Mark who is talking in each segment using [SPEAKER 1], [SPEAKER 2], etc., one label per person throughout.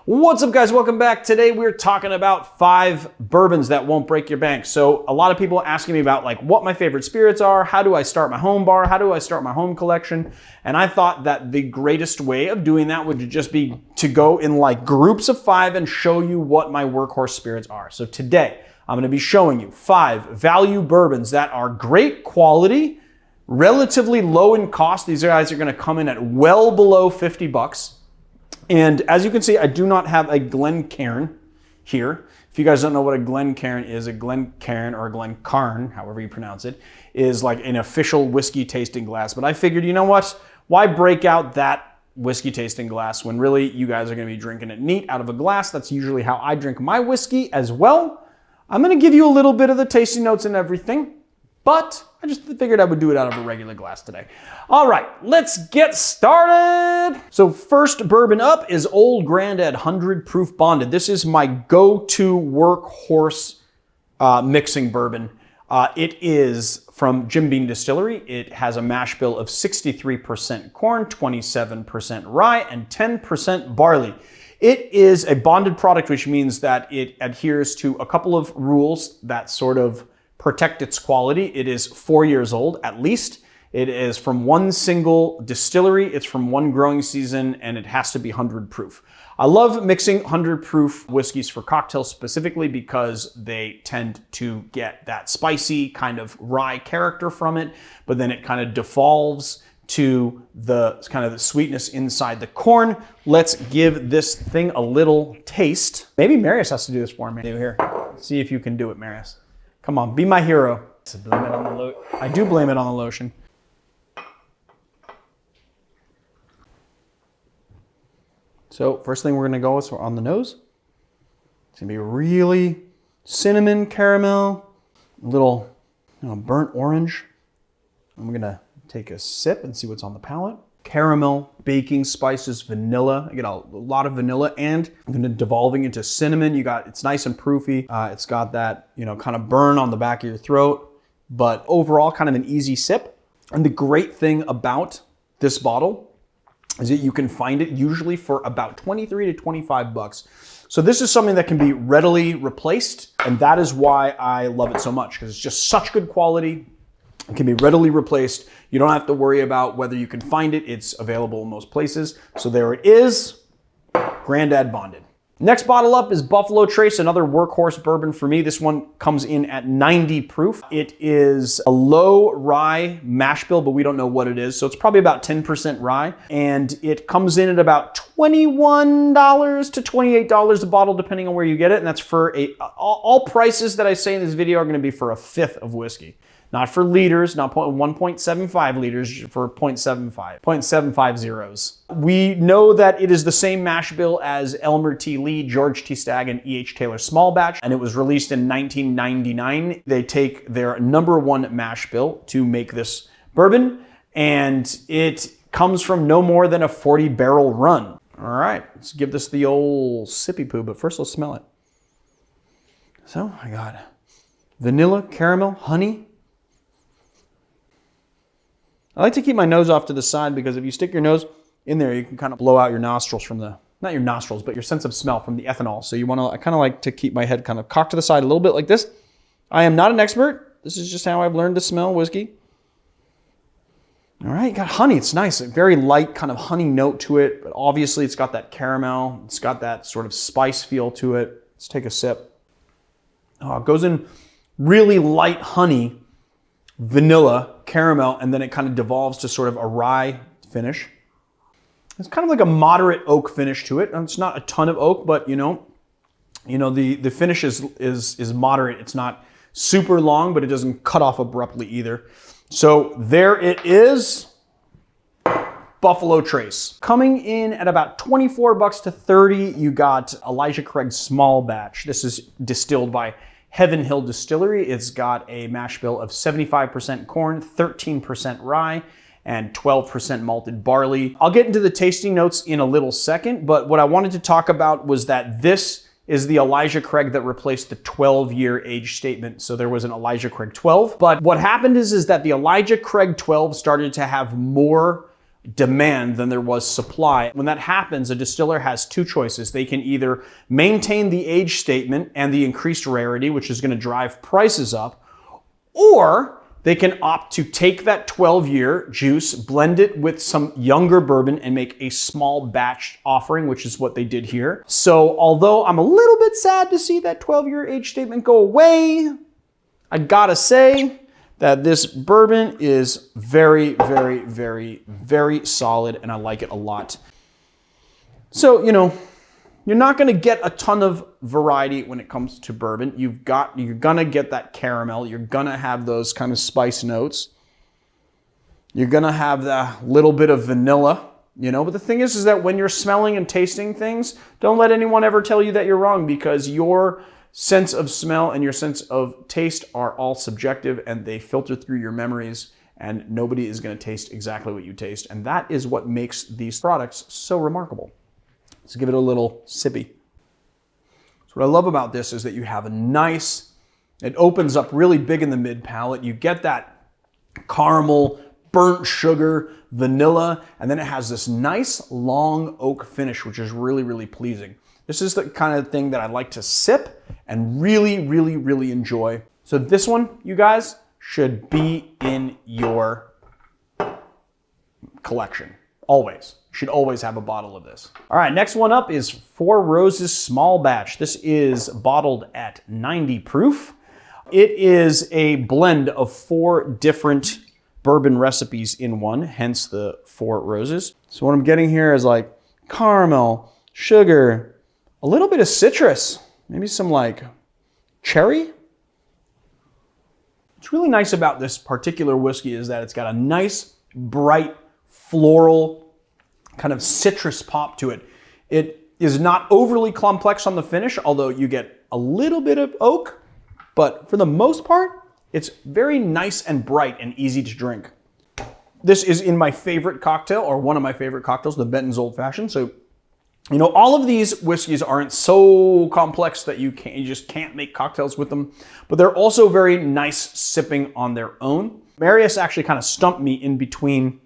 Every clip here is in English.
[SPEAKER 1] What's up, guys? Welcome back. Today we're talking about 5 bourbons that won't break your bank. So a lot of people asking me about like what my favorite spirits are, how do I start my home bar, how do I start my home collection, and I thought that the greatest way of doing that would just be to go in like groups of 5 and show you what my workhorse spirits are. So today I'm going to be showing you 5 value bourbons that are great quality, relatively low in cost. These guys are going to come in at well below 50 bucks. And as you can see, I do not have a Glencairn here. If you guys don't know what a Glencairn is, a Glencairn or a Glencairn, however you pronounce it, is like an official whiskey tasting glass. But I figured, you know what? Why break out that whiskey tasting glass when really you guys are going to be drinking it neat out of a glass? That's usually how I drink my whiskey as well. I'm going to give you a little bit of the tasting notes and everything, but I just figured I would do it out of a regular glass today. All right, let's get started. So first bourbon up is Old Grandad 100 Proof Bonded. This is my go-to workhorse mixing bourbon. It is from Jim Beam Distillery. It has a mash bill of 63% corn, 27% rye, and 10% barley. It is a bonded product, which means that it adheres to a couple of rules that sort of protect its quality. It is 4 years old, at least. It is from one single distillery. It's from one growing season, and it has to be 100 proof. I love mixing 100 proof whiskeys for cocktails specifically because they tend to get that spicy kind of rye character from it, but then it kind of devolves to the kind of the sweetness inside the corn. Let's give this thing a little taste. Maybe Marius has to do this for me. Here, see if you can do it, Marius. Come on, be my hero.
[SPEAKER 2] Blame it on the lotion.
[SPEAKER 1] I do blame it on the lotion. So first thing we're gonna go is on the nose. It's gonna be really cinnamon, caramel, a little burnt orange. I'm gonna take a sip and see what's on the palate. Caramel, baking spices, vanilla. I get a lot of vanilla, and I'm gonna devolving into cinnamon. It's nice and proofy. It's got that, kind of burn on the back of your throat, but overall kind of an easy sip. And the great thing about this bottle is that you can find it usually for about 23 to 25 bucks. So this is something that can be readily replaced, and that is why I love it so much, because it's just such good quality. It can be readily replaced. You don't have to worry about whether you can find it. It's available in most places. So there it is, Grandad Bonded. Next bottle up is Buffalo Trace, another workhorse bourbon for me. This one comes in at 90 proof. It is a low rye mash bill, but we don't know what it is. So it's probably about 10% rye. And it comes in at about $21 to $28 a bottle, depending on where you get it. And that's for all prices that I say in this video are going to be for a fifth of whiskey. Not for liters, not 1.75 liters, for 0.75 zeros. We know that it is the same mash bill as Elmer T. Lee, George T. Stagg, and E.H. Taylor Small Batch, and it was released in 1999. They take their #1 mash bill to make this bourbon, and it comes from no more than a 40 barrel run. All right, let's give this the old sippy poo, but first let's smell it. So I got vanilla, caramel, honey. I like to keep my nose off to the side because if you stick your nose in there, you can kind of blow out your nostrils from not your nostrils, but your sense of smell from the ethanol. So I kind of like to keep my head kind of cocked to the side a little bit like this. I am not an expert. This is just how I've learned to smell whiskey. All right, got honey. It's nice. A very light kind of honey note to it, but obviously it's got that caramel. It's got that sort of spice feel to it. Let's take a sip. Oh, it goes in really light honey, vanilla, caramel, and then it kind of devolves to sort of a rye finish. It's kind of like a moderate oak finish to it. It's not a ton of oak, but the finish is moderate. It's not super long, but it doesn't cut off abruptly either. So there it is, Buffalo Trace. Coming in at about 24 bucks to 30, you got Elijah Craig Small Batch. This is distilled by Heaven Hill Distillery. It's got a mash bill of 75% corn, 13% rye, and 12% malted barley. I'll get into the tasting notes in a little second, but what I wanted to talk about was that this is the Elijah Craig that replaced the 12-year age statement. So there was an Elijah Craig 12. But what happened is that the Elijah Craig 12 started to have more demand than there was supply. When that happens, a distiller has two choices. They can either maintain the age statement and the increased rarity, which is going to drive prices up, or they can opt to take that 12-year juice, blend it with some younger bourbon, and make a small batch offering, which is what they did here. So although I'm a little bit sad to see that 12-year age statement go away, I gotta say that this bourbon is very, very, very, very solid, and I like it a lot. So, you know, you're not gonna get a ton of variety when it comes to bourbon. You're gonna get that caramel. You're gonna have those kind of spice notes. You're gonna have the little bit of vanilla, you know, but the thing is that when you're smelling and tasting things, don't let anyone ever tell you that you're wrong, because your sense of smell and your sense of taste are all subjective, and they filter through your memories, and nobody is going to taste exactly what you taste. And that is what makes these products so remarkable. Let's give it a little sippy. So what I love about this is that you have a nice, it opens up really big in the mid palate. You get that caramel, burnt sugar, vanilla, and then it has this nice long oak finish, which is really, really pleasing. This is the kind of thing that I like to sip and really, really, really enjoy. So this one, you guys, should be in your collection. Always. You should always have a bottle of this. All right, next one up is Four Roses Small Batch. This is bottled at 90 proof. It is a blend of 4 different bourbon recipes in one, hence the 4 roses. So what I'm getting here is like caramel, sugar, a little bit of citrus, maybe some like cherry. What's really nice about this particular whiskey is that it's got a nice, bright, floral, kind of citrus pop to it. It is not overly complex on the finish, although you get a little bit of oak, but for the most part, it's very nice and bright and easy to drink. This is in my favorite cocktail, or one of my favorite cocktails, the Benton's Old Fashioned. So, you know, all of these whiskeys aren't so complex that you just can't make cocktails with them, but they're also very nice sipping on their own. Marius actually kind of stumped me in between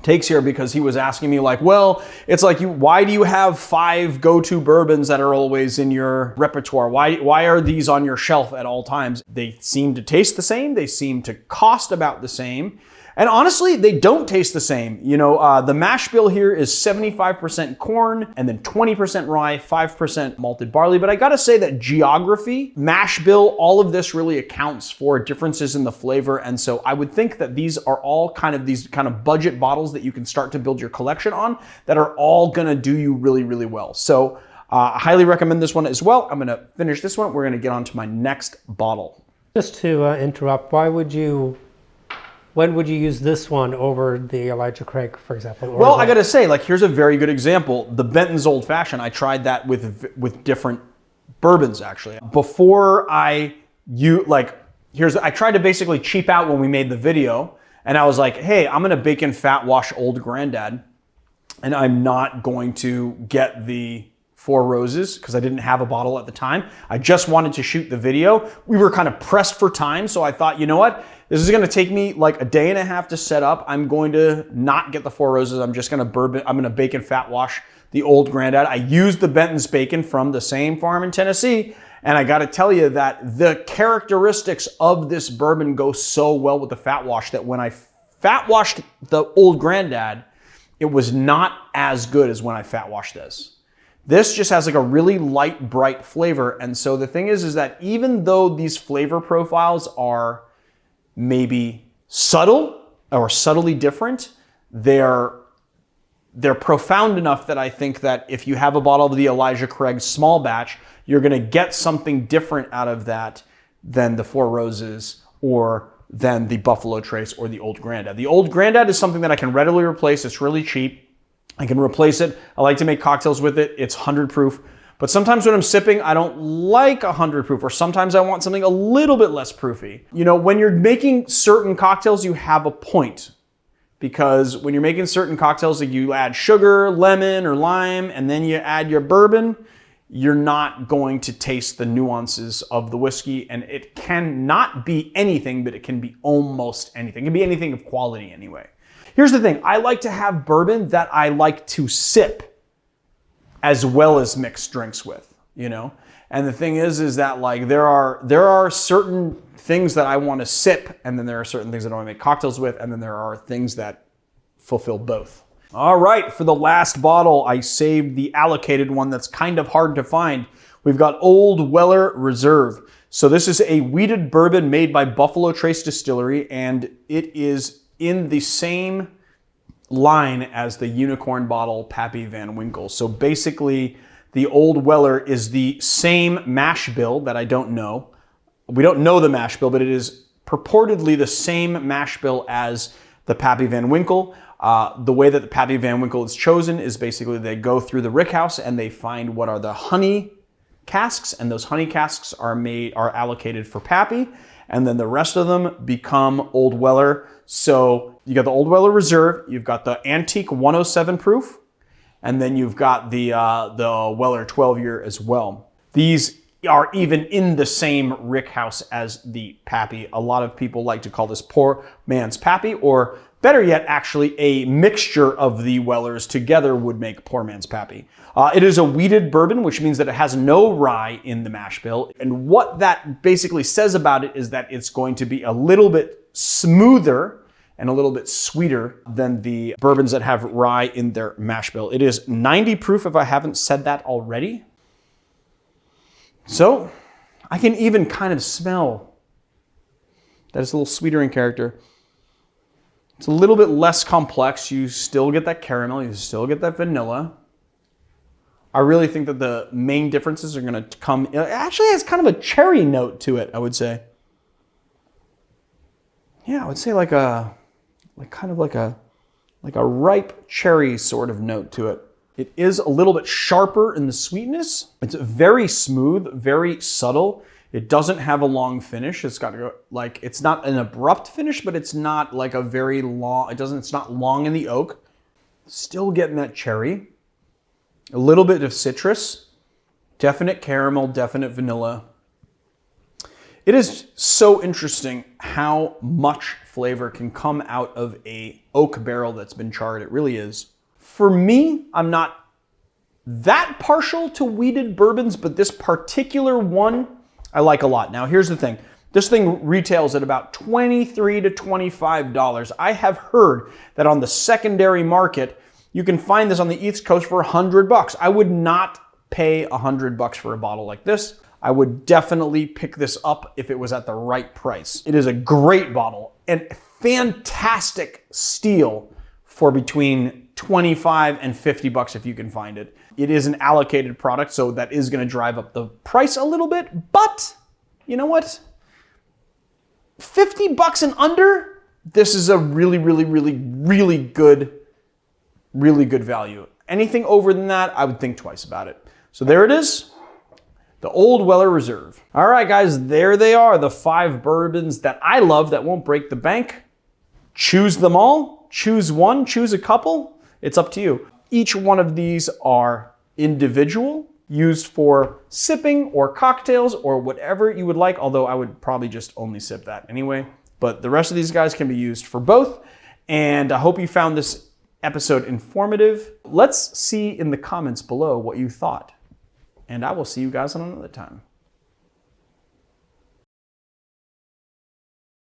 [SPEAKER 1] takes here, because he was asking me like, well, it's like, why do you have 5 go-to bourbons that are always in your repertoire? Why are these on your shelf at all times? They seem to taste the same. They seem to cost about the same. And honestly, they don't taste the same. You know, the mash bill here is 75% corn and then 20% rye, 5% malted barley. But I gotta say that geography, mash bill, all of this really accounts for differences in the flavor. And so I would think that these are all these kind of budget bottles that you can start to build your collection on, that are all gonna do you really, really well. So I highly recommend this one as well. I'm gonna finish this one. We're gonna get on to my next bottle.
[SPEAKER 2] Just to interrupt, when would you use this one over the Elijah Craig, for example?
[SPEAKER 1] Well, I gotta say, like, here's a very good example. The Benton's Old Fashioned, I tried that with different bourbons, actually. Before I tried to basically cheap out when we made the video, and I was like, hey, I'm gonna bacon fat wash Old Grandad, and I'm not going to get the Four Roses because I didn't have a bottle at the time. I just wanted to shoot the video. We were kind of pressed for time, so I thought, you know what? This is gonna take me like a day and a half to set up. I'm going to not get the Four Roses. I'm gonna bacon fat wash the Old Grandad. I used the Benton's bacon from the same farm in Tennessee, and I gotta tell you that the characteristics of this bourbon go so well with the fat wash that when I fat washed the Old Grandad, it was not as good as when I fat washed this. This just has like a really light, bright flavor. And so the thing is that even though these flavor profiles are maybe subtle or subtly different, they're profound enough that I think that if you have a bottle of the Elijah Craig small batch, you're gonna get something different out of that than the Four Roses or than the Buffalo Trace or the Old Grandad. The Old Grandad is something that I can readily replace. It's really cheap. I can replace it. I like to make cocktails with it. It's 100 proof. But sometimes when I'm sipping, I don't like 100 proof, or sometimes I want something a little bit less proofy. You know, when you're making certain cocktails, you have a point. Because when you're making certain cocktails, like you add sugar, lemon, or lime, and then you add your bourbon, you're not going to taste the nuances of the whiskey. And it can not be anything, but it can be almost anything. It can be anything of quality anyway. Here's the thing. I like to have bourbon that I like to sip as well as mix drinks with, you know? And the thing is that like there are certain things that I want to sip, and then there are certain things that I want to make cocktails with, and then there are things that fulfill both. All right, for the last bottle, I saved the allocated one that's kind of hard to find. We've got Old Weller Reserve. So this is a wheated bourbon made by Buffalo Trace Distillery, and it is in the same line as the unicorn bottle Pappy Van Winkle. So basically, the Old Weller is the same mash bill that I don't know. We don't know the mash bill, but it is purportedly the same mash bill as the Pappy Van Winkle. The way that the Pappy Van Winkle is chosen is basically they go through the rickhouse and they find what are the honey casks, and those honey casks are allocated for Pappy, and then the rest of them become Old Weller. So you got the Old Weller Reserve, you've got the Antique 107 proof, and then you've got the Weller 12-year as well. These are even in the same rickhouse as the Pappy. A lot of people like to call this poor man's Pappy, or better yet, actually, a mixture of the Wellers together would make poor man's Pappy. It is a wheated bourbon, which means that it has no rye in the mash bill. And what that basically says about it is that it's going to be a little bit smoother and a little bit sweeter than the bourbons that have rye in their mash bill. It is 90 proof, if I haven't said that already. So I can even kind of smell that it's a little sweeter in character. It's a little bit less complex. You still get that caramel, you still get that vanilla. I really think that the main differences are going to come. It actually has kind of a cherry note to it, I would say. Yeah, I would say like a ripe cherry sort of note to it. It is a little bit sharper in the sweetness. It's very smooth, very subtle. It doesn't have a long finish. It's got like, it's not an abrupt finish, but it's not like a very long, it's not long in the oak. Still getting that cherry. A little bit of citrus, definite caramel, definite vanilla. It is so interesting how much flavor can come out of a oak barrel that's been charred. It really is. For me, I'm not that partial to wheated bourbons, but this particular one I like a lot. Now, here's the thing. This thing retails at about $23 to $25. I have heard that on the secondary market, you can find this on the East Coast for $100. I would not pay $100 for a bottle like this. I would definitely pick this up if it was at the right price. It is a great bottle and fantastic steal for between $25 and $50 if you can find it. It is an allocated product, so that is going to drive up the price a little bit, but you know what? $50 and under, this is a really good value. Anything over than that, I would think twice about it. So there it is, the Old Weller Reserve. All right, guys, there they are, the 5 bourbons that I love that won't break the bank. Choose them all, choose one, choose a couple. It's up to you. Each one of these are individual, used for sipping or cocktails or whatever you would like, although I would probably just only sip that anyway. But the rest of these guys can be used for both. And I hope you found this episode informative. Let's see in the comments below what you thought. And I will see you guys on another time.